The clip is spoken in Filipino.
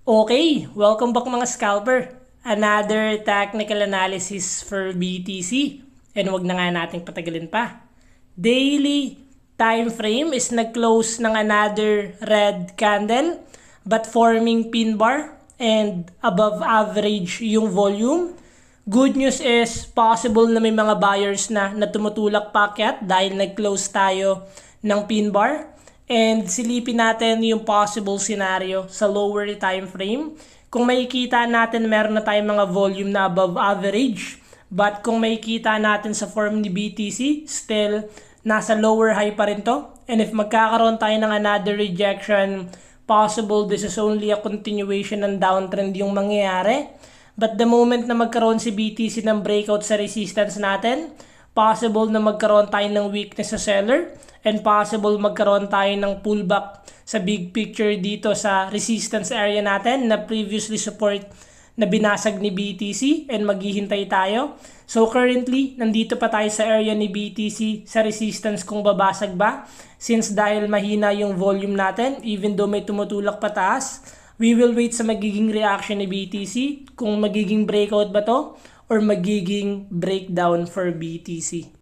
Okay, welcome back mga scalper. Another technical analysis for BTC. And wag na nga nating patagalin pa. Daily time frame is nag-close ng another red candle but forming pin bar and above average yung volume. Good news is possible na may mga buyers na tumutulak paakyat dahil nag-close tayo ng pin bar. And silipin natin yung possible scenario sa lower time frame. Kung makikita natin meron na tayong mga volume na above average. But kung makikita natin sa form ni BTC, still nasa lower high pa rin to. And if magkakaroon tayo ng another rejection, possible this is only a continuation ng downtrend yung mangyayari. But the moment na magkaroon si BTC ng breakout sa resistance natin, possible na magkaroon tayo ng weakness sa seller and possible magkaroon tayo ng pullback sa big picture dito sa resistance area natin na previously support na binasag ni BTC and maghihintay tayo. So currently, nandito pa tayo sa area ni BTC sa resistance kung babasag ba. Since dahil mahina yung volume natin, even though may tumutulak pataas, we will wait sa magiging reaction ni BTC kung magiging breakout ba to or magiging breakdown for BTC.